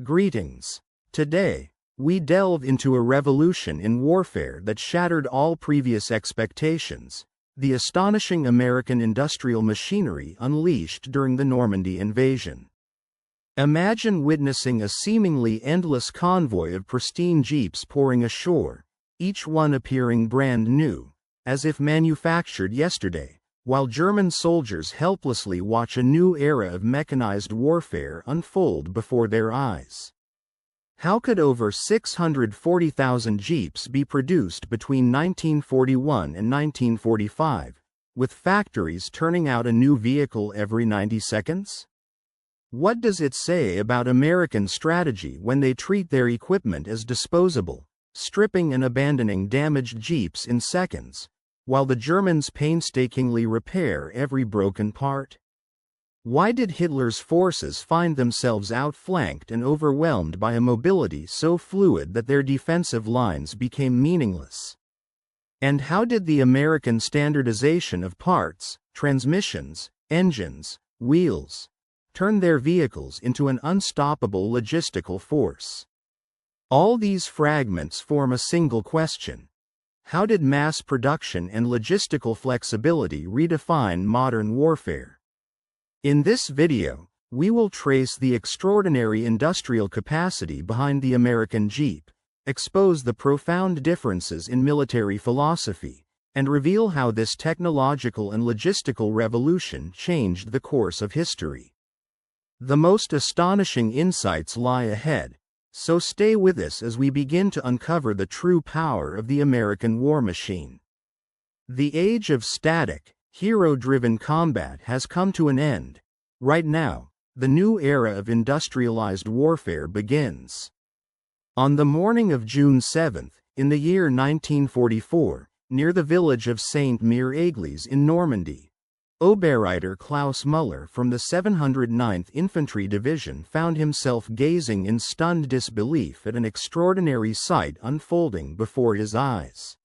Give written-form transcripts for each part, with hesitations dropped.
Greetings. Today, we delve into a revolution in warfare that shattered all previous expectations: the astonishing American industrial machinery unleashed during the Normandy invasion. Imagine witnessing a seemingly endless convoy of pristine jeeps pouring ashore, each one appearing brand new, as if manufactured yesterday, while German soldiers helplessly watch a new era of mechanized warfare unfold before their eyes. How could over 640,000 jeeps be produced between 1941 and 1945, with factories turning out a new vehicle every 90 seconds? What does it say about American strategy when they treat their equipment as disposable, stripping and abandoning damaged jeeps in seconds, while the Germans painstakingly repair every broken part? Why did Hitler's forces find themselves outflanked and overwhelmed by a mobility so fluid that their defensive lines became meaningless? And how did the American standardization of parts, transmissions, engines, wheels, turn their vehicles into an unstoppable logistical force? All these fragments form a single question: how did mass production and logistical flexibility redefine modern warfare? In this video, we will trace the extraordinary industrial capacity behind the American Jeep, expose the profound differences in military philosophy, and reveal how this technological and logistical revolution changed the course of history. The most astonishing insights lie ahead, so stay with us as we begin to uncover the true power of the American war machine. The age of static, hero-driven combat has come to an end. Right now, the new era of industrialized warfare begins. On the morning of June 7, in the year 1944, near the village of Saint-Mère-Église in Normandy, Oberreiter Klaus Müller from the 709th Infantry Division found himself gazing in stunned disbelief at an extraordinary sight unfolding before his eyes.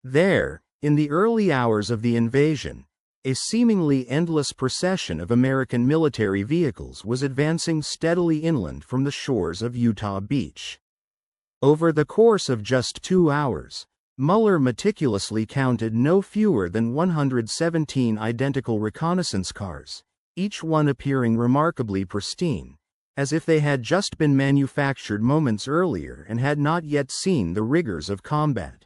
There, in the early hours of the invasion, a seemingly endless procession of American military vehicles was advancing steadily inland from the shores of Utah Beach. Over the course of just 2 hours, Müller meticulously counted no fewer than 117 identical reconnaissance cars, each one appearing remarkably pristine, as if they had just been manufactured moments earlier and had not yet seen the rigors of combat.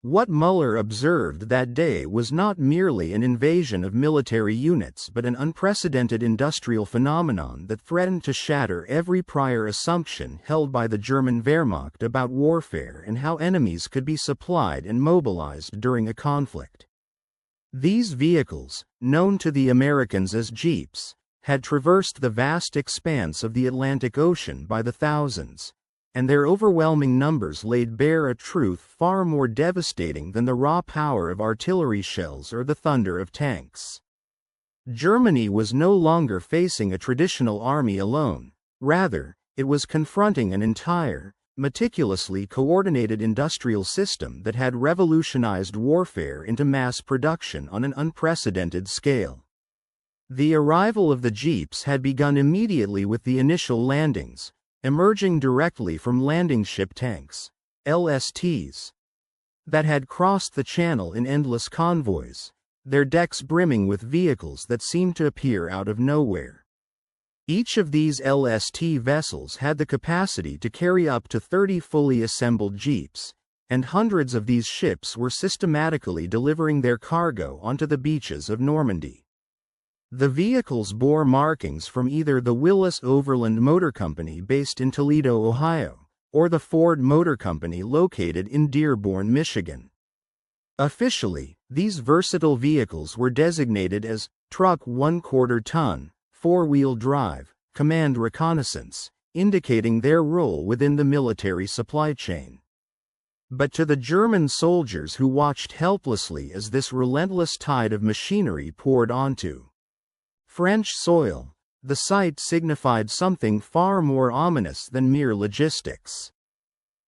What Müller observed that day was not merely an invasion of military units but an unprecedented industrial phenomenon that threatened to shatter every prior assumption held by the German Wehrmacht about warfare and how enemies could be supplied and mobilized during a conflict. These vehicles, known to the Americans as jeeps, had traversed the vast expanse of the Atlantic Ocean by the thousands, and their overwhelming numbers laid bare a truth far more devastating than the raw power of artillery shells or the thunder of tanks. Germany was no longer facing a traditional army alone; rather, it was confronting an entire, meticulously coordinated industrial system that had revolutionized warfare into mass production on an unprecedented scale. The arrival of the jeeps had begun immediately with the initial landings, emerging directly from landing ship tanks, LSTs, that had crossed the channel in endless convoys, their decks brimming with vehicles that seemed to appear out of nowhere. Each of these LST vessels had the capacity to carry up to 30 fully assembled jeeps, and hundreds of these ships were systematically delivering their cargo onto the beaches of Normandy. The vehicles bore markings from either the Willis Overland Motor Company based in Toledo, Ohio, or the Ford Motor Company located in Dearborn, Michigan. Officially, these versatile vehicles were designated as Truck 1/4 ton, 4-wheel drive, Command Reconnaissance, indicating their role within the military supply chain. But to the German soldiers who watched helplessly as this relentless tide of machinery poured onto French soil, the sight signified something far more ominous than mere logistics.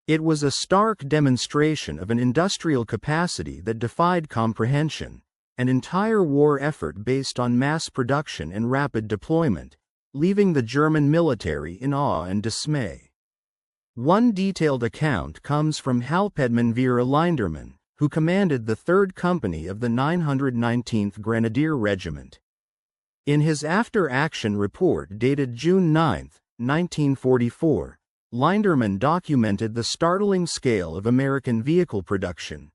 It was a stark demonstration of an industrial capacity that defied comprehension, an entire war effort based on mass production and rapid deployment, leaving the German military in awe and dismay. One detailed account comes from Hauptmann Vera Lindermann, who commanded the 3rd Company of the 919th Grenadier Regiment. In his after-action report dated June 9, 1944, Lindermann documented the startling scale of American vehicle production.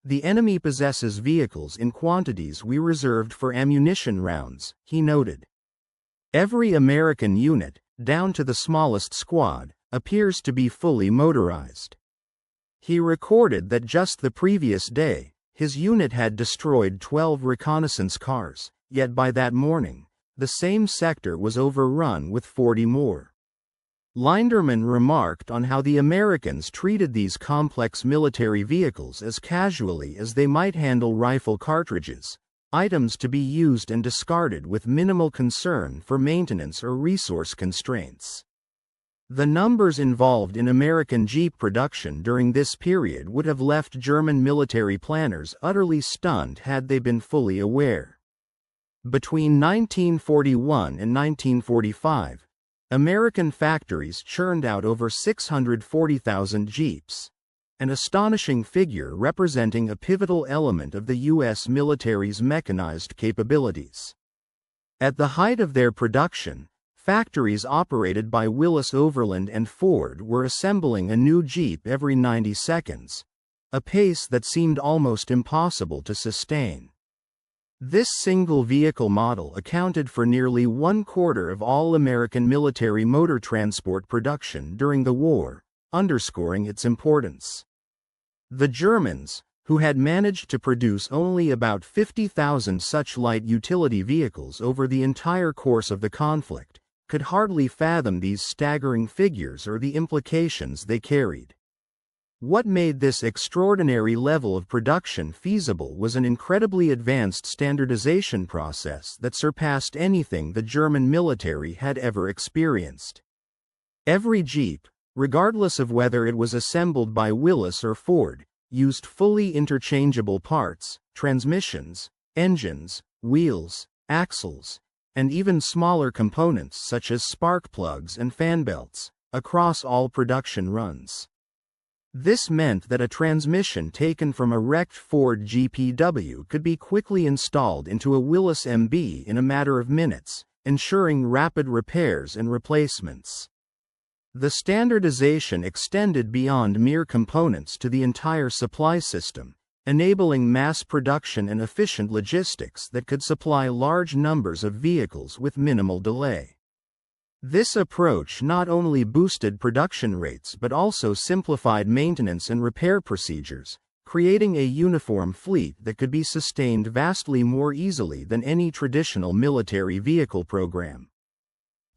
"The enemy possesses vehicles in quantities we reserved for ammunition rounds," he noted. "Every American unit, down to the smallest squad, appears to be fully motorized." He recorded that just the previous day, his unit had destroyed 12 reconnaissance cars, yet by that morning, the same sector was overrun with 40 more. Lindermann remarked on how the Americans treated these complex military vehicles as casually as they might handle rifle cartridges, items to be used and discarded with minimal concern for maintenance or resource constraints. The numbers involved in American Jeep production during this period would have left German military planners utterly stunned had they been fully aware. Between 1941 and 1945, American factories churned out over 640,000 Jeeps, an astonishing figure representing a pivotal element of the U.S. military's mechanized capabilities. At the height of their production, factories operated by Willis Overland and Ford were assembling a new Jeep every 90 seconds, a pace that seemed almost impossible to sustain. This single vehicle model accounted for nearly 1/4 of all American military motor transport production during the war, underscoring its importance. The Germans, who had managed to produce only about 50,000 such light utility vehicles over the entire course of the conflict, could hardly fathom these staggering figures or the implications they carried. What made this extraordinary level of production feasible was an incredibly advanced standardization process that surpassed anything the German military had ever experienced. Every Jeep, regardless of whether it was assembled by Willis or Ford, used fully interchangeable parts, transmissions, engines, wheels, axles, and even smaller components such as spark plugs and fan belts, across all production runs. This meant that a transmission taken from a wrecked Ford GPW could be quickly installed into a Willis MB in a matter of minutes, ensuring rapid repairs and replacements. The standardization extended beyond mere components to the entire supply system, enabling mass production and efficient logistics that could supply large numbers of vehicles with minimal delay. This approach not only boosted production rates but also simplified maintenance and repair procedures, creating a uniform fleet that could be sustained vastly more easily than any traditional military vehicle program.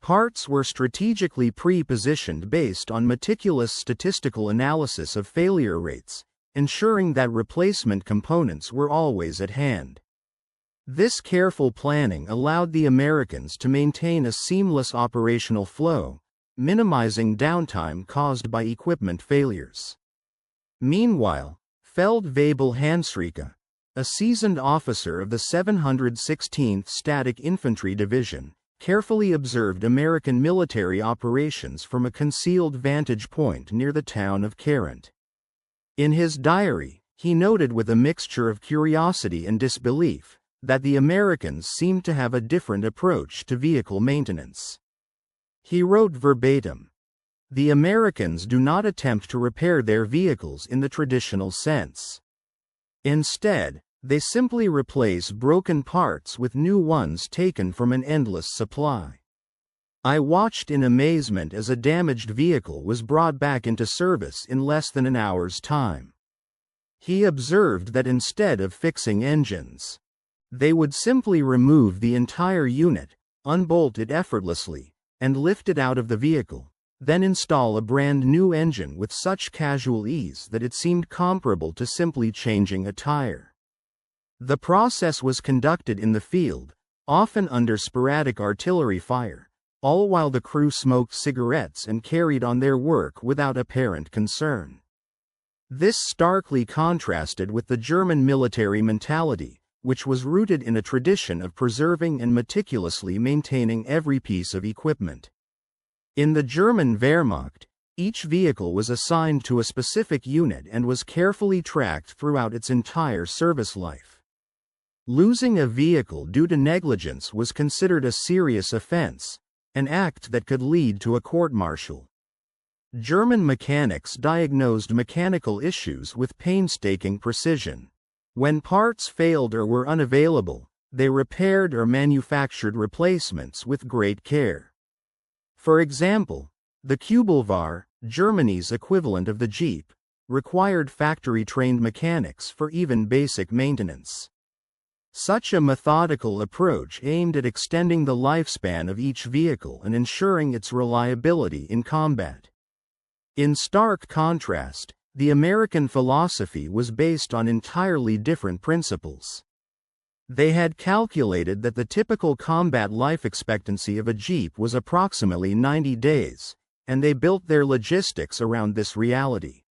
Parts were strategically pre-positioned based on meticulous statistical analysis of failure rates, ensuring that replacement components were always at hand. This careful planning allowed the Americans to maintain a seamless operational flow, minimizing downtime caused by equipment failures. Meanwhile, Feldwebel Hansrieke, a seasoned officer of the 716th Static Infantry Division, carefully observed American military operations from a concealed vantage point near the town of Carendt. In his diary, he noted with a mixture of curiosity and disbelief that the Americans seemed to have a different approach to vehicle maintenance. He wrote verbatim, "The Americans do not attempt to repair their vehicles in the traditional sense. Instead, they simply replace broken parts with new ones taken from an endless supply. I watched in amazement as a damaged vehicle was brought back into service in less than an hour's time." He observed that instead of fixing engines, they would simply remove the entire unit, unbolt it effortlessly, and lift it out of the vehicle, then install a brand new engine with such casual ease that it seemed comparable to simply changing a tire. The process was conducted in the field, often under sporadic artillery fire, all while the crew smoked cigarettes and carried on their work without apparent concern. This starkly contrasted with the German military mentality, which was rooted in a tradition of preserving and meticulously maintaining every piece of equipment. In the German Wehrmacht, each vehicle was assigned to a specific unit and was carefully tracked throughout its entire service life. Losing a vehicle due to negligence was considered a serious offense, an act that could lead to a court-martial. German mechanics diagnosed mechanical issues with painstaking precision. When parts failed or were unavailable, they repaired or manufactured replacements with great care. For example, the Kübelware, Germany's equivalent of the Jeep, required factory-trained mechanics for even basic maintenance. Such a methodical approach aimed at extending the lifespan of each vehicle and ensuring its reliability in combat. In stark contrast, the American philosophy was based on entirely different principles. They had calculated that the typical combat life expectancy of a Jeep was approximately 90 days, and they built their logistics around this reality.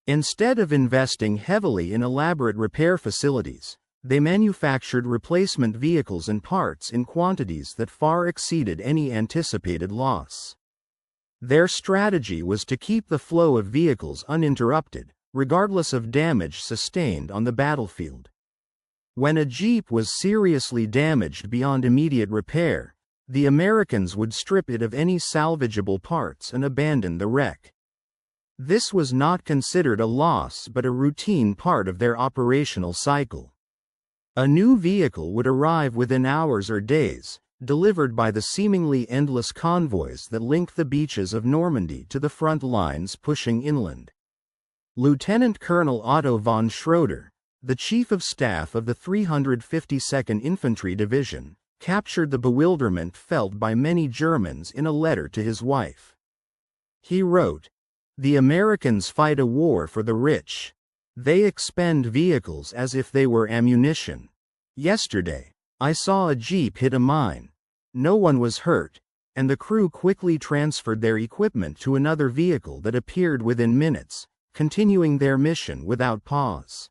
Instead of investing heavily in elaborate repair facilities, they manufactured replacement vehicles and parts in quantities that far exceeded any anticipated loss. Their strategy was to keep the flow of vehicles uninterrupted, regardless of damage sustained on the battlefield. When a Jeep was seriously damaged beyond immediate repair, the Americans would strip it of any salvageable parts and abandon the wreck. This was not considered a loss but a routine part of their operational cycle. A new vehicle would arrive within hours or days, delivered by the seemingly endless convoys that link the beaches of Normandy to the front lines pushing inland. Lieutenant Colonel Otto von Schroeder, the chief of staff of the 352nd Infantry Division, captured the bewilderment felt by many Germans in a letter to his wife. He wrote, "The Americans fight a war for the rich. They expend vehicles as if they were ammunition. Yesterday, I saw a Jeep hit a mine. No one was hurt, and the crew quickly transferred their equipment to another vehicle that appeared within minutes, continuing their mission without pause.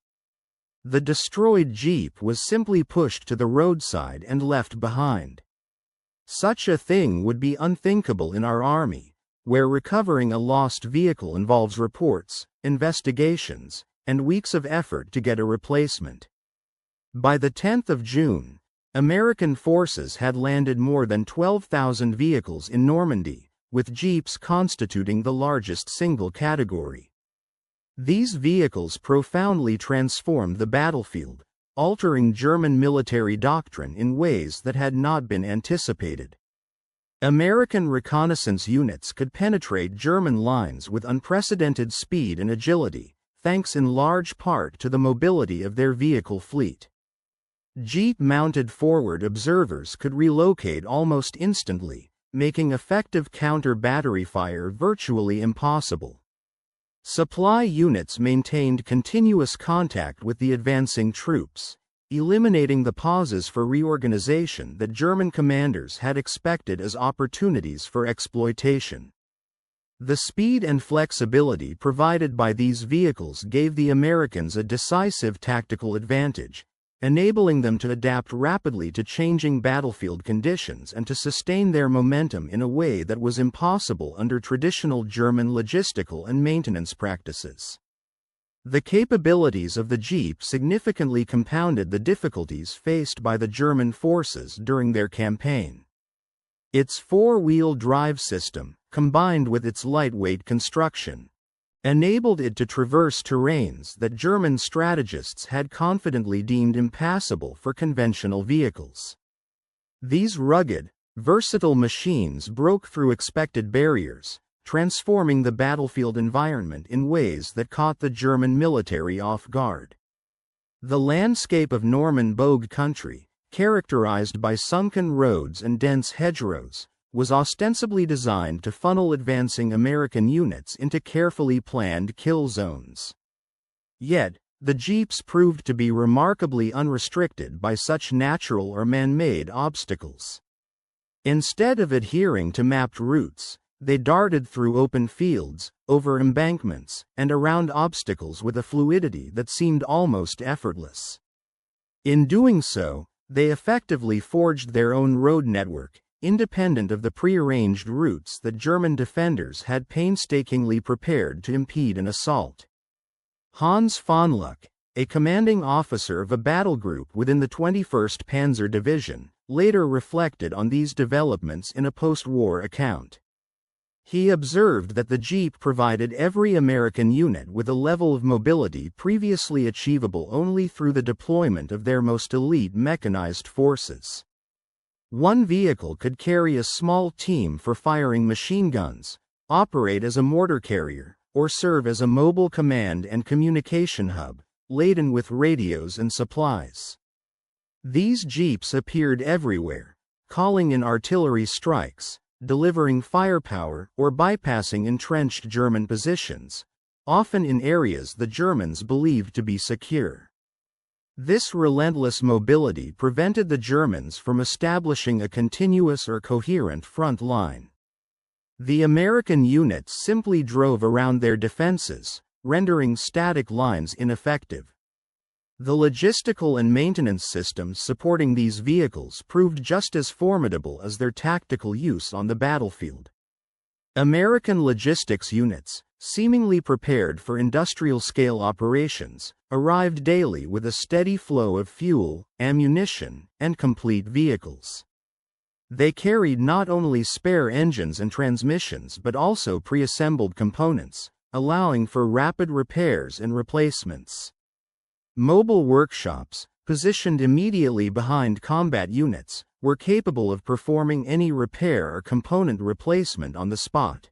The destroyed Jeep was simply pushed to the roadside and left behind. Such a thing would be unthinkable in our army, where recovering a lost vehicle involves reports, investigations, and weeks of effort to get a replacement." By the 10th of June, American forces had landed more than 12,000 vehicles in Normandy, with Jeeps constituting the largest single category. These vehicles profoundly transformed the battlefield, altering German military doctrine in ways that had not been anticipated. American reconnaissance units could penetrate German lines with unprecedented speed and agility, thanks in large part to the mobility of their vehicle fleet. Jeep-mounted forward observers could relocate almost instantly, making effective counter-battery fire virtually impossible. Supply units maintained continuous contact with the advancing troops, eliminating the pauses for reorganization that German commanders had expected as opportunities for exploitation. The speed and flexibility provided by these vehicles gave the Americans a decisive tactical advantage, enabling them to adapt rapidly to changing battlefield conditions and to sustain their momentum in a way that was impossible under traditional German logistical and maintenance practices. The capabilities of the Jeep significantly compounded the difficulties faced by the German forces during their campaign. Its four-wheel drive system, combined with its lightweight construction, enabled it to traverse terrains that German strategists had confidently deemed impassable for conventional vehicles. These rugged, versatile machines broke through expected barriers, transforming the battlefield environment in ways that caught the German military off guard. The landscape of Norman Bogue country, characterized by sunken roads and dense hedgerows, was ostensibly designed to funnel advancing American units into carefully planned kill zones. Yet, the Jeeps proved to be remarkably unrestricted by such natural or man-made obstacles. Instead of adhering to mapped routes, they darted through open fields, over embankments, and around obstacles with a fluidity that seemed almost effortless. In doing so, they effectively forged their own road network, independent of the prearranged routes that German defenders had painstakingly prepared to impede an assault. Hans von Luck, a commanding officer of a battle group within the 21st Panzer Division, later reflected on these developments in a post-war account. He observed that the Jeep provided every American unit with a level of mobility previously achievable only through the deployment of their most elite mechanized forces. One vehicle could carry a small team for firing machine guns, operate as a mortar carrier, or serve as a mobile command and communication hub, laden with radios and supplies. These Jeeps appeared everywhere, calling in artillery strikes, delivering firepower, or bypassing entrenched German positions, often in areas the Germans believed to be secure. This relentless mobility prevented the Germans from establishing a continuous or coherent front line. The American units simply drove around their defenses, rendering static lines ineffective. The logistical and maintenance systems supporting these vehicles proved just as formidable as their tactical use on the battlefield. American logistics units, seemingly prepared for industrial-scale operations, arrived daily with a steady flow of fuel, ammunition, and complete vehicles. They carried not only spare engines and transmissions but also pre-assembled components, allowing for rapid repairs and replacements. Mobile workshops, positioned immediately behind combat units, were capable of performing any repair or component replacement on the spot.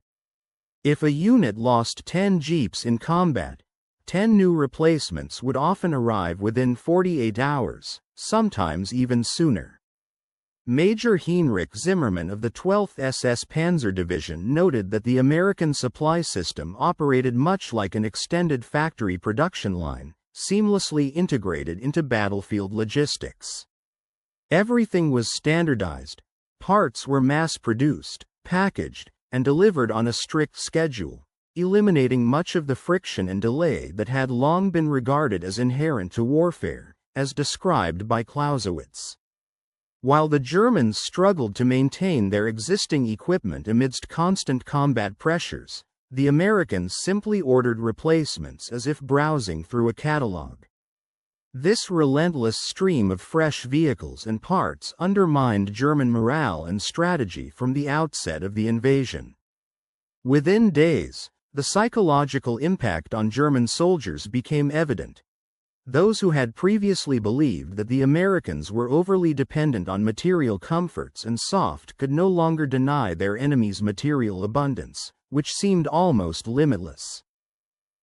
If a unit lost 10 Jeeps in combat, 10 new replacements would often arrive within 48 hours, sometimes even sooner. Major Heinrich Zimmermann of the 12th SS Panzer Division noted that the American supply system operated much like an extended factory production line, seamlessly integrated into battlefield logistics. Everything was standardized, parts were mass-produced, packaged, and delivered on a strict schedule, eliminating much of the friction and delay that had long been regarded as inherent to warfare, as described by Clausewitz. While the Germans struggled to maintain their existing equipment amidst constant combat pressures, the Americans simply ordered replacements as if browsing through a catalog. This relentless stream of fresh vehicles and parts undermined German morale and strategy from the outset of the invasion. Within days, the psychological impact on German soldiers became evident. Those who had previously believed that the Americans were overly dependent on material comforts and soft could no longer deny their enemies' material abundance, which seemed almost limitless.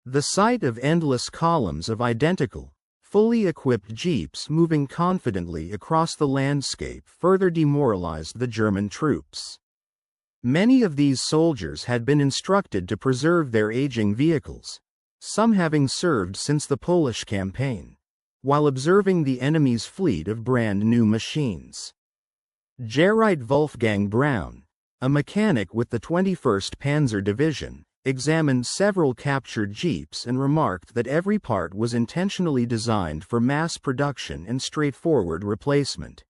The sight of endless columns of identical, fully equipped Jeeps moving confidently across the landscape further demoralized the German troops. Many of these soldiers had been instructed to preserve their aging vehicles, some having served since the Polish campaign, while observing the enemy's fleet of brand-new machines. Gerrit Wolfgang Braun, a mechanic with the 21st Panzer Division, examined several captured Jeeps and remarked that every part was intentionally designed for mass production and straightforward replacement.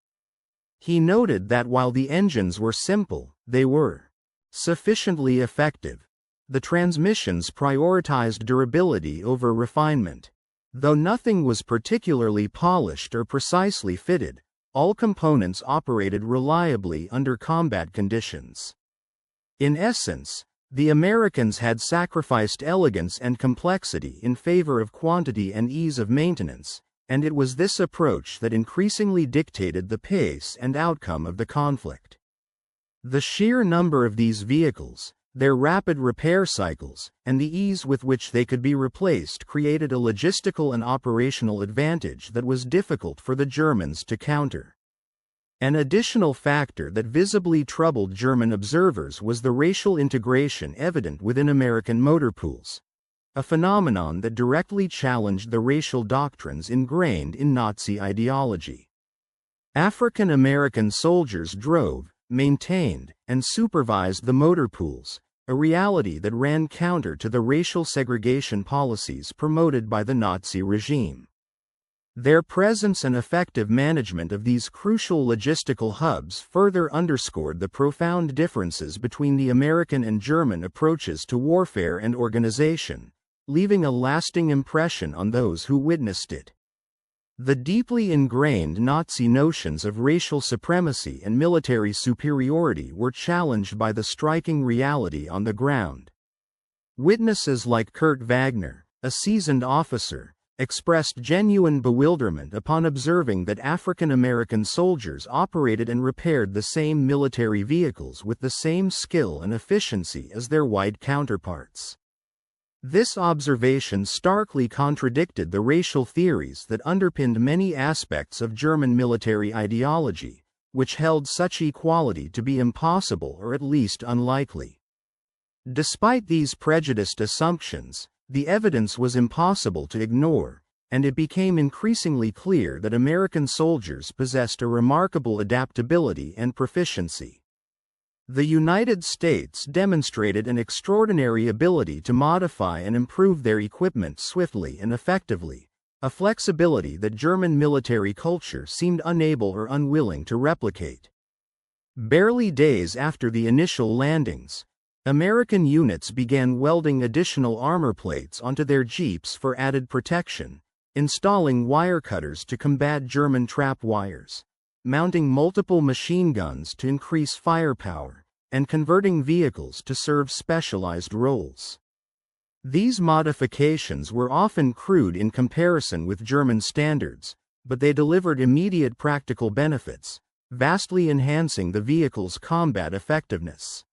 He noted that while the engines were simple, they were sufficiently effective. The transmissions prioritized durability over refinement. Though nothing was particularly polished or precisely fitted, all components operated reliably under combat conditions. In essence, the Americans had sacrificed elegance and complexity in favor of quantity and ease of maintenance, and it was this approach that increasingly dictated the pace and outcome of the conflict. The sheer number of these vehicles, their rapid repair cycles, and the ease with which they could be replaced created a logistical and operational advantage that was difficult for the Germans to counter. An additional factor that visibly troubled German observers was the racial integration evident within American motor pools, a phenomenon that directly challenged the racial doctrines ingrained in Nazi ideology. African American soldiers drove, maintained, and supervised the motor pools, a reality that ran counter to the racial segregation policies promoted by the Nazi regime. Their presence and effective management of these crucial logistical hubs further underscored the profound differences between the American and German approaches to warfare and organization, leaving a lasting impression on those who witnessed it. The deeply ingrained Nazi notions of racial supremacy and military superiority were challenged by the striking reality on the ground. Witnesses like Kurt Wagner, a seasoned officer, expressed genuine bewilderment upon observing that African American soldiers operated and repaired the same military vehicles with the same skill and efficiency as their white counterparts. This observation starkly contradicted the racial theories that underpinned many aspects of German military ideology, which held such equality to be impossible or at least unlikely. Despite these prejudiced assumptions, the evidence was impossible to ignore, and it became increasingly clear that American soldiers possessed a remarkable adaptability and proficiency. The United States demonstrated an extraordinary ability to modify and improve their equipment swiftly and effectively, a flexibility that German military culture seemed unable or unwilling to replicate. Barely days after the initial landings, American units began welding additional armor plates onto their jeeps for added protection, installing wire cutters to combat German trap wires, mounting multiple machine guns to increase firepower, and converting vehicles to serve specialized roles. These modifications were often crude in comparison with German standards, but they delivered immediate practical benefits, vastly enhancing the vehicle's combat effectiveness.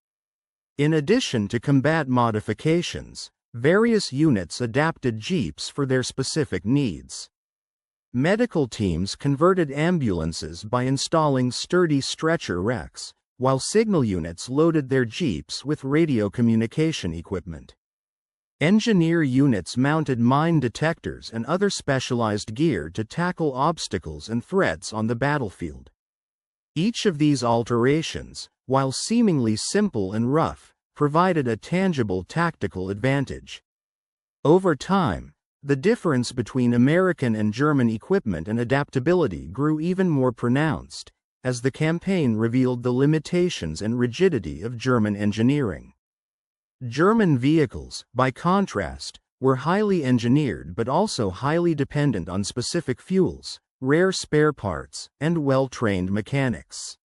In addition to combat modifications, various units adapted jeeps for their specific needs. Medical teams converted ambulances by installing sturdy stretcher racks, while signal units loaded their jeeps with radio communication equipment. Engineer units mounted mine detectors and other specialized gear to tackle obstacles and threats on the battlefield. Each of these alterations, while seemingly simple and rough, provided a tangible tactical advantage. Over time, the difference between American and German equipment and adaptability grew even more pronounced, as the campaign revealed the limitations and rigidity of German engineering. German vehicles, by contrast, were highly engineered but also highly dependent on specific fuels, rare spare parts, and well-trained mechanics.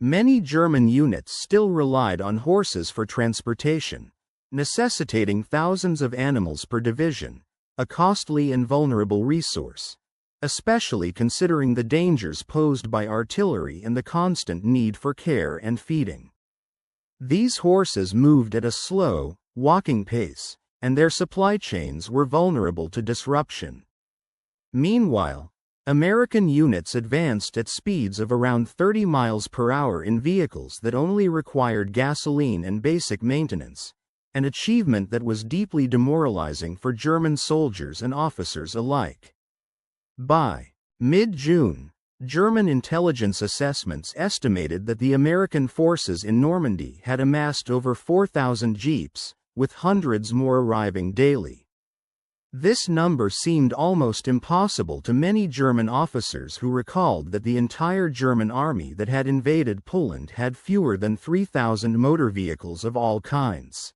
Many German units still relied on horses for transportation, necessitating thousands of animals per division, a costly and vulnerable resource, especially considering the dangers posed by artillery and the constant need for care and feeding. These horses moved at a slow, walking pace, and their supply chains were vulnerable to disruption. Meanwhile, American units advanced at speeds of around 30 miles per hour in vehicles that only required gasoline and basic maintenance, an achievement that was deeply demoralizing for German soldiers and officers alike. By mid-June, German intelligence assessments estimated that the American forces in Normandy had amassed over 4,000 jeeps, with hundreds more arriving daily. This number seemed almost impossible to many German officers who recalled that the entire German army that had invaded Poland had fewer than 3,000 motor vehicles of all kinds.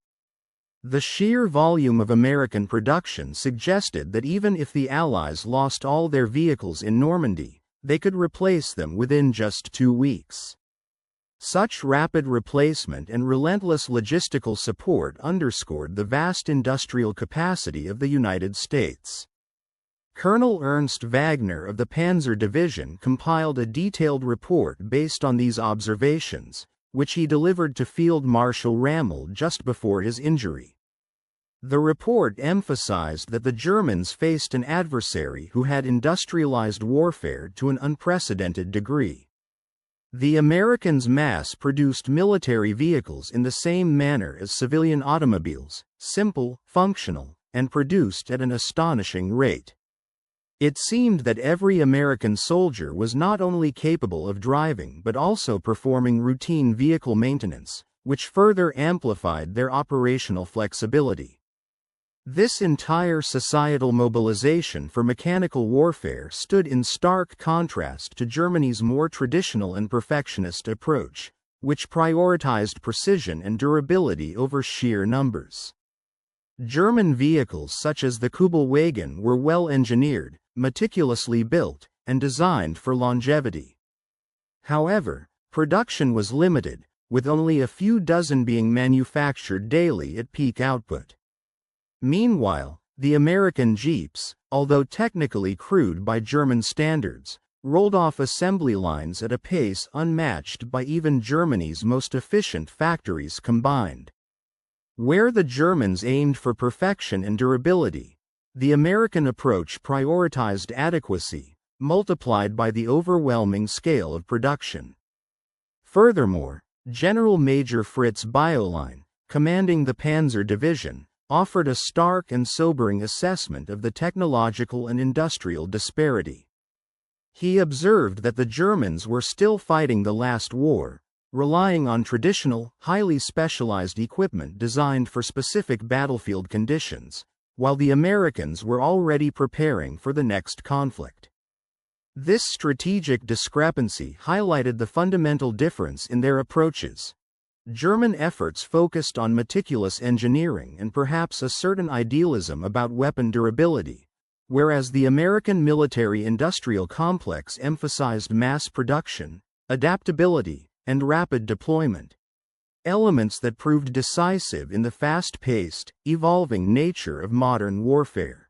The sheer volume of American production suggested that even if the Allies lost all their vehicles in Normandy, they could replace them within just 2 weeks. Such rapid replacement and relentless logistical support underscored the vast industrial capacity of the United States. Colonel Ernst Wagner of the Panzer Division compiled a detailed report based on these observations, which he delivered to Field Marshal Rommel just before his injury. The report emphasized that the Germans faced an adversary who had industrialized warfare to an unprecedented degree. The Americans mass-produced military vehicles in the same manner as civilian automobiles, simple, functional, and produced at an astonishing rate. It seemed that every American soldier was not only capable of driving but also performing routine vehicle maintenance, which further amplified their operational flexibility. This entire societal mobilization for mechanical warfare stood in stark contrast to Germany's more traditional and perfectionist approach, which prioritized precision and durability over sheer numbers. German vehicles such as the Kübelwagen were well engineered, meticulously built, and designed for longevity. However, production was limited, with only a few dozen being manufactured daily at peak output. Meanwhile, the American Jeeps, although technically crude by German standards, rolled off assembly lines at a pace unmatched by even Germany's most efficient factories combined. Where the Germans aimed for perfection and durability, the American approach prioritized adequacy, multiplied by the overwhelming scale of production. Furthermore, General Major Fritz Bayerlein, commanding the Panzer Division, offered a stark and sobering assessment of the technological and industrial disparity. He observed that the Germans were still fighting the last war, relying on traditional, highly specialized equipment designed for specific battlefield conditions, while the Americans were already preparing for the next conflict. This strategic discrepancy highlighted the fundamental difference in their approaches. German efforts focused on meticulous engineering and perhaps a certain idealism about weapon durability, whereas the American military-industrial complex emphasized mass production, adaptability, and rapid deployment. Elements that proved decisive in the fast-paced, evolving nature of modern warfare.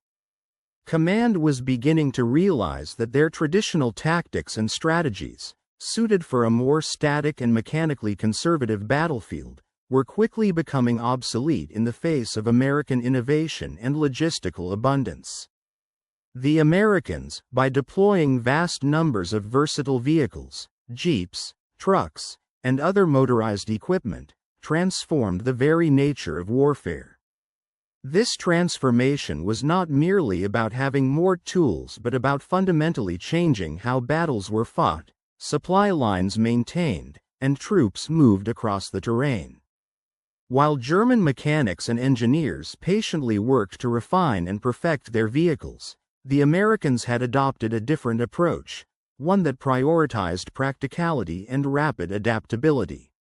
Command was beginning to realize that their traditional tactics and strategies, suited for a more static and mechanically conservative battlefield, were quickly becoming obsolete in the face of American innovation and logistical abundance. The Americans, by deploying vast numbers of versatile vehicles, jeeps, trucks, and other motorized equipment, transformed the very nature of warfare. This transformation was not merely about having more tools but about fundamentally changing how battles were fought, supply lines maintained, and troops moved across the terrain. While German mechanics and engineers patiently worked to refine and perfect their vehicles, the Americans had adopted a different approach, one that prioritized practicality and rapid adaptability.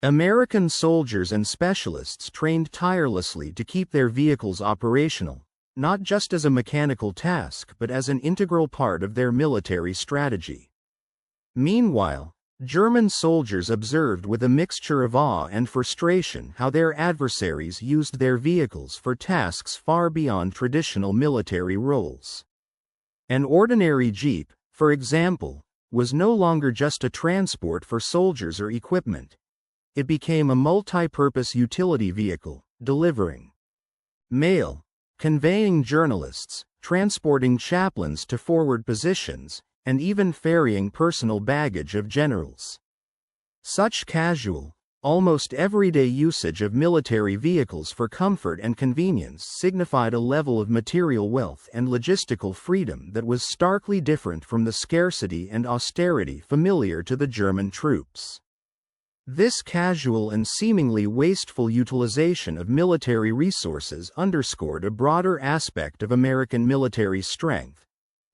American soldiers and specialists trained tirelessly to keep their vehicles operational, not just as a mechanical task but as an integral part of their military strategy. Meanwhile, German soldiers observed with a mixture of awe and frustration how their adversaries used their vehicles for tasks far beyond traditional military roles. An ordinary jeep, for example, was no longer just a transport for soldiers or equipment. It became a multi-purpose utility vehicle, delivering mail, conveying journalists, transporting chaplains to forward positions, and even ferrying personal baggage of generals. Such casual, almost everyday usage of military vehicles for comfort and convenience signified a level of material wealth and logistical freedom that was starkly different from the scarcity and austerity familiar to the German troops. This casual and seemingly wasteful utilization of military resources underscored a broader aspect of American military strength,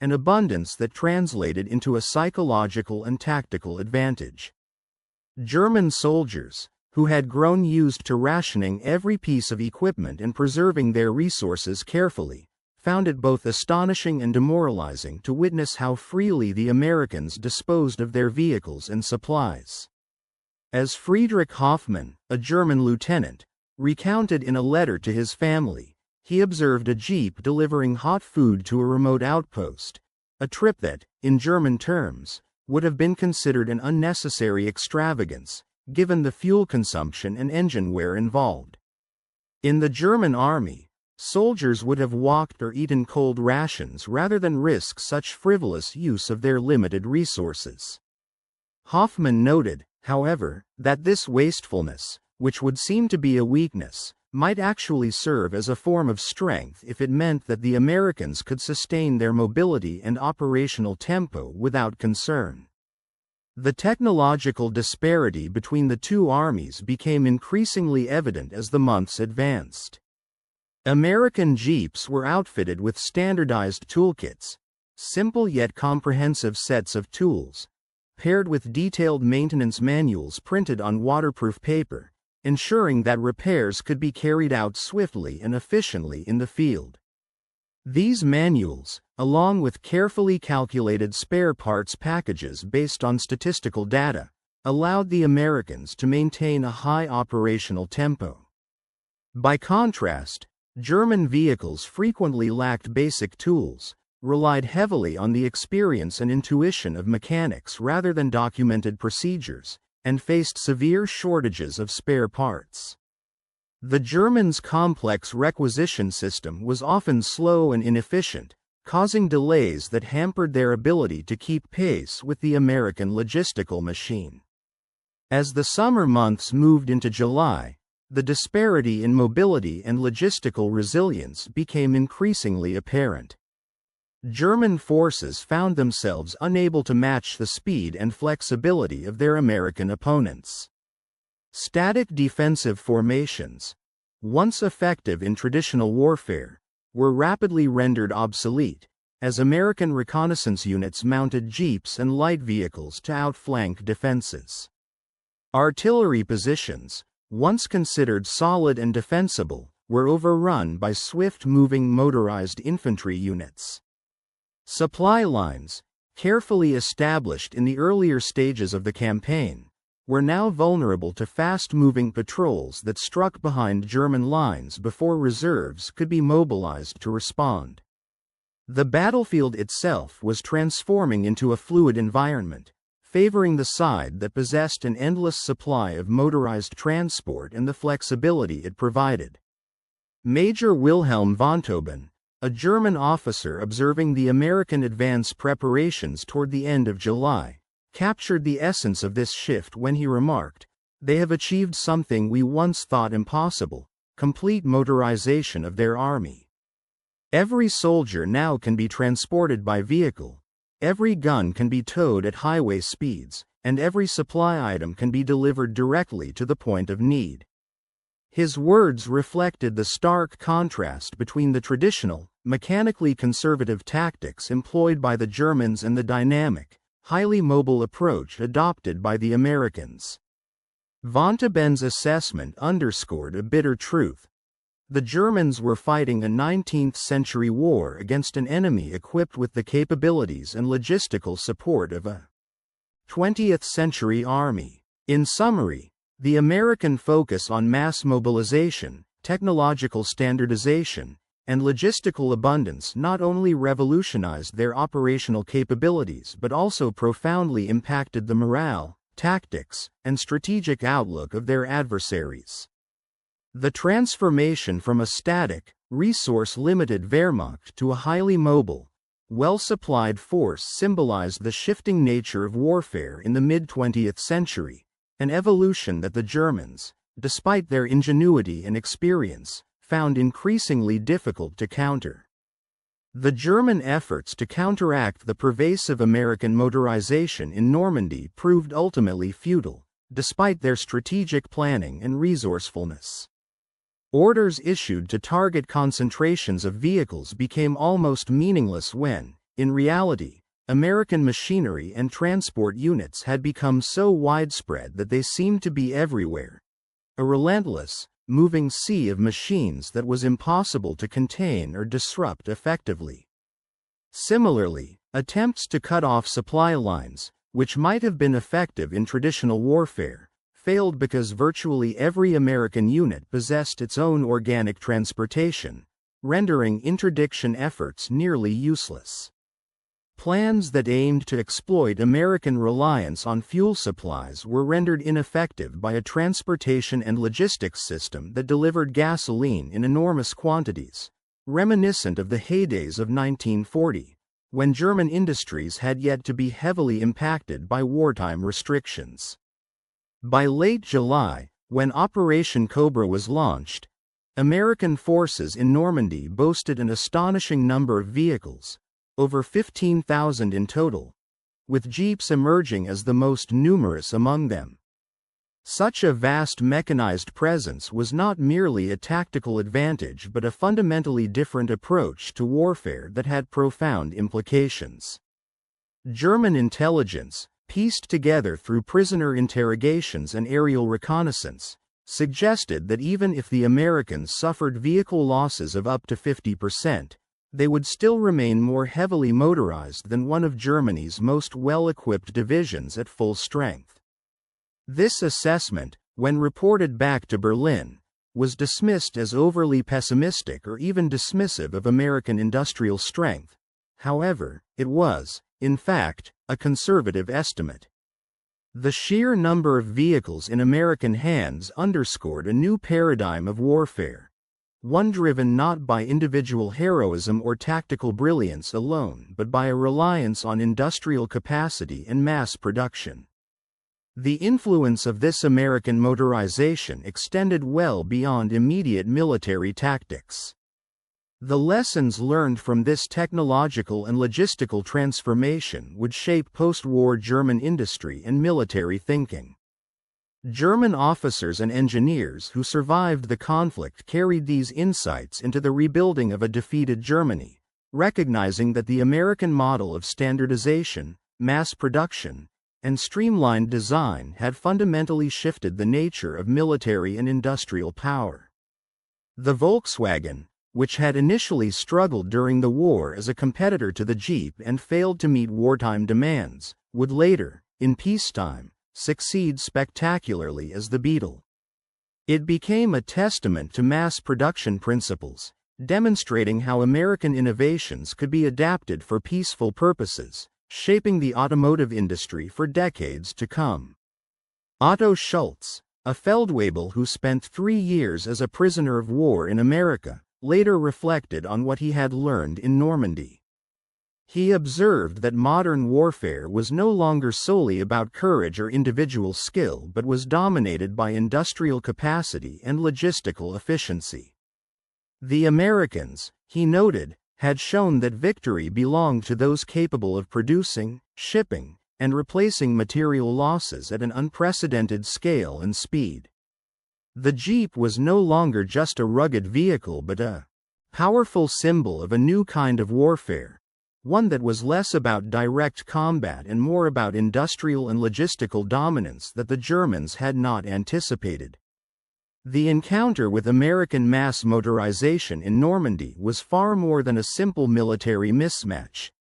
an abundance that translated into a psychological and tactical advantage. German soldiers, who had grown used to rationing every piece of equipment and preserving their resources carefully, found it both astonishing and demoralizing to witness how freely the Americans disposed of their vehicles and supplies. As Friedrich Hoffmann, a German lieutenant, recounted in a letter to his family, he observed a jeep delivering hot food to a remote outpost, a trip that, in German terms, would have been considered an unnecessary extravagance, given the fuel consumption and engine wear involved. In the German army, soldiers would have walked or eaten cold rations rather than risk such frivolous use of their limited resources. Hoffmann noted, however, that this wastefulness, which would seem to be a weakness, might actually serve as a form of strength if it meant that the Americans could sustain their mobility and operational tempo without concern. The technological disparity between the two armies became increasingly evident as the months advanced. American Jeeps were outfitted with standardized toolkits, simple yet comprehensive sets of tools, paired with detailed maintenance manuals printed on waterproof paper, ensuring that repairs could be carried out swiftly and efficiently in the field. These manuals, along with carefully calculated spare parts packages based on statistical data, allowed the Americans to maintain a high operational tempo. By contrast, German vehicles frequently lacked basic tools, relied heavily on the experience and intuition of mechanics rather than documented procedures, and faced severe shortages of spare parts. The Germans' complex requisition system was often slow and inefficient, causing delays that hampered their ability to keep pace with the American logistical machine. As the summer months moved into July, the disparity in mobility and logistical resilience became increasingly apparent. German forces found themselves unable to match the speed and flexibility of their American opponents. Static defensive formations, once effective in traditional warfare, were rapidly rendered obsolete, as American reconnaissance units mounted jeeps and light vehicles to outflank defenses. Artillery positions, once considered solid and defensible, were overrun by swift-moving motorized infantry units. Supply lines, carefully established in the earlier stages of the campaign, were now vulnerable to fast-moving patrols that struck behind German lines before reserves could be mobilized to respond. The battlefield itself was transforming into a fluid environment, favoring the side that possessed an endless supply of motorized transport and the flexibility it provided. Major Wilhelm von Tauben, a German officer observing the American advance preparations toward the end of July, captured the essence of this shift when he remarked, "They have achieved something we once thought impossible: complete motorization of their army. Every soldier now can be transported by vehicle, every gun can be towed at highway speeds, and every supply item can be delivered directly to the point of need." His words reflected the stark contrast between the traditional, mechanically conservative tactics employed by the Germans and the dynamic, highly mobile approach adopted by the Americans. Von Tauben's assessment underscored a bitter truth. The Germans were fighting a 19th-century war against an enemy equipped with the capabilities and logistical support of a 20th-century army. In summary, the American focus on mass mobilization, technological standardization, and logistical abundance not only revolutionized their operational capabilities but also profoundly impacted the morale, tactics, and strategic outlook of their adversaries. The transformation from a static, resource-limited Wehrmacht to a highly mobile, well-supplied force symbolized the shifting nature of warfare in the mid-20th century, an evolution that the Germans, despite their ingenuity and experience, found increasingly difficult to counter. The German efforts to counteract the pervasive American motorization in Normandy proved ultimately futile, despite their strategic planning and resourcefulness. Orders issued to target concentrations of vehicles became almost meaningless when, in reality, American machinery and transport units had become so widespread that they seemed to be everywhere. A relentless, moving sea of machines that was impossible to contain or disrupt effectively. Similarly, attempts to cut off supply lines, which might have been effective in traditional warfare, failed because virtually every American unit possessed its own organic transportation, rendering interdiction efforts nearly useless. Plans that aimed to exploit American reliance on fuel supplies were rendered ineffective by a transportation and logistics system that delivered gasoline in enormous quantities, reminiscent of the heydays of 1940, when German industries had yet to be heavily impacted by wartime restrictions. By late July, when Operation Cobra was launched, American forces in Normandy boasted an astonishing number of vehicles, over 15,000 in total, with jeeps emerging as the most numerous among them. Such a vast mechanized presence was not merely a tactical advantage but a fundamentally different approach to warfare that had profound implications. German intelligence, pieced together through prisoner interrogations and aerial reconnaissance, suggested that even if the Americans suffered vehicle losses of up to 50%, they would still remain more heavily motorized than one of Germany's most well-equipped divisions at full strength. This assessment, when reported back to Berlin, was dismissed as overly pessimistic or even dismissive of American industrial strength. However, it was, in fact, a conservative estimate. The sheer number of vehicles in American hands underscored a new paradigm of warfare, one driven not by individual heroism or tactical brilliance alone but by a reliance on industrial capacity and mass production. The influence of this American motorization extended well beyond immediate military tactics. The lessons learned from this technological and logistical transformation would shape post-war German industry and military thinking. German officers and engineers who survived the conflict carried these insights into the rebuilding of a defeated Germany, recognizing that the American model of standardization, mass production, and streamlined design had fundamentally shifted the nature of military and industrial power. The Volkswagen, which had initially struggled during the war as a competitor to the Jeep and failed to meet wartime demands, would later, in peacetime, succeed spectacularly as the Beetle. It became a testament to mass production principles, demonstrating how American innovations could be adapted for peaceful purposes, shaping the automotive industry for decades to come. Otto Schultz, a Feldwebel who spent 3 years as a prisoner of war in America, later reflected on what he had learned in Normandy. He observed that modern warfare was no longer solely about courage or individual skill but was dominated by industrial capacity and logistical efficiency. The Americans, he noted, had shown that victory belonged to those capable of producing, shipping, and replacing material losses at an unprecedented scale and speed. The Jeep was no longer just a rugged vehicle but a powerful symbol of a new kind of warfare, one that was less about direct combat and more about industrial and logistical dominance that the Germans had not anticipated. The encounter with American mass motorization in Normandy was far more than a simple military mismatch.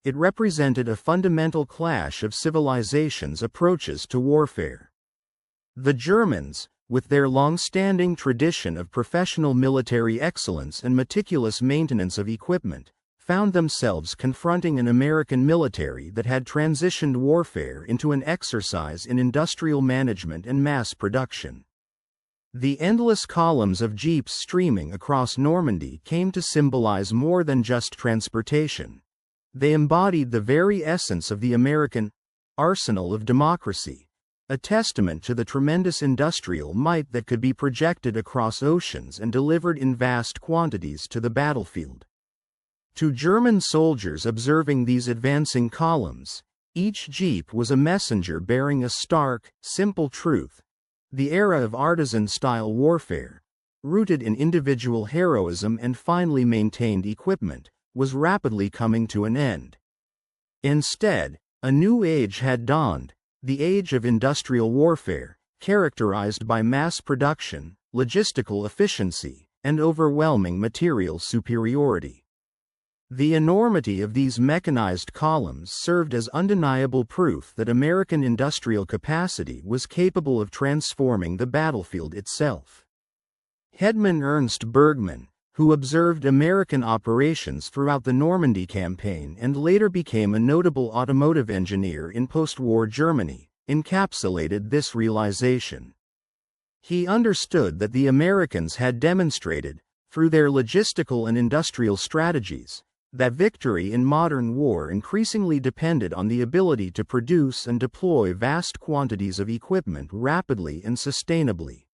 It represented a fundamental clash of civilizations' approaches to warfare. The Germans, with their long-standing tradition of professional military excellence and meticulous maintenance of equipment, found themselves confronting an American military that had transitioned warfare into an exercise in industrial management and mass production. The endless columns of jeeps streaming across Normandy came to symbolize more than just transportation. They embodied the very essence of the American arsenal of democracy, a testament to the tremendous industrial might that could be projected across oceans and delivered in vast quantities to the battlefield. To German soldiers observing these advancing columns, each jeep was a messenger bearing a stark, simple truth. The era of artisan-style warfare, rooted in individual heroism and finely maintained equipment, was rapidly coming to an end. Instead, a new age had dawned, the age of industrial warfare, characterized by mass production, logistical efficiency, and overwhelming material superiority. The enormity of these mechanized columns served as undeniable proof that American industrial capacity was capable of transforming the battlefield itself. Hetman Ernst Bergmann, who observed American operations throughout the Normandy campaign and later became a notable automotive engineer in post-war Germany, encapsulated this realization. He understood that the Americans had demonstrated, through their logistical and industrial strategies, that victory in modern war increasingly depended on the ability to produce and deploy vast quantities of equipment rapidly and sustainably.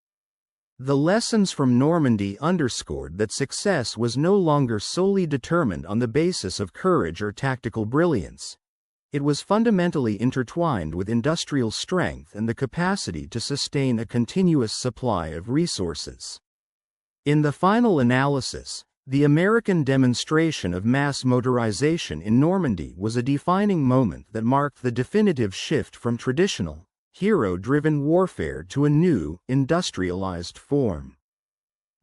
The lessons from Normandy underscored that success was no longer solely determined on the basis of courage or tactical brilliance. It was fundamentally intertwined with industrial strength and the capacity to sustain a continuous supply of resources. In the final analysis, the American demonstration of mass motorization in Normandy was a defining moment that marked the definitive shift from traditional, hero-driven warfare to a new, industrialized form.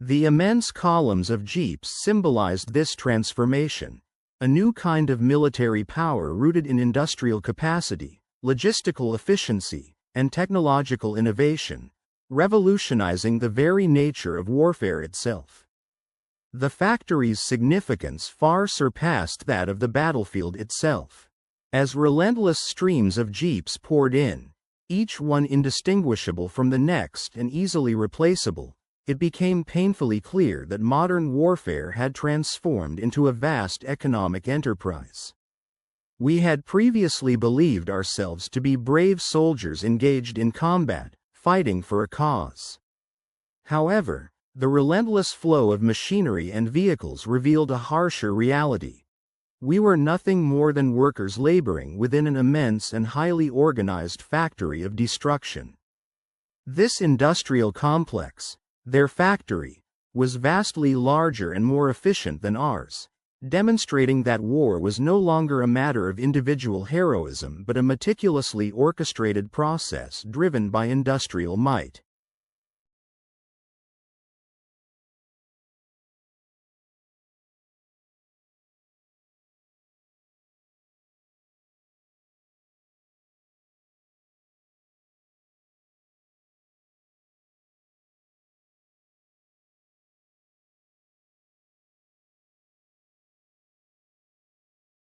The immense columns of jeeps symbolized this transformation, a new kind of military power rooted in industrial capacity, logistical efficiency, and technological innovation, revolutionizing the very nature of warfare itself. The factory's significance far surpassed that of the battlefield itself. As relentless streams of jeeps poured in, each one indistinguishable from the next and easily replaceable, it became painfully clear that modern warfare had transformed into a vast economic enterprise. We had previously believed ourselves to be brave soldiers engaged in combat, fighting for a cause. However, the relentless flow of machinery and vehicles revealed a harsher reality. We were nothing more than workers laboring within an immense and highly organized factory of destruction. This industrial complex, their factory, was vastly larger and more efficient than ours, demonstrating that war was no longer a matter of individual heroism but a meticulously orchestrated process driven by industrial might.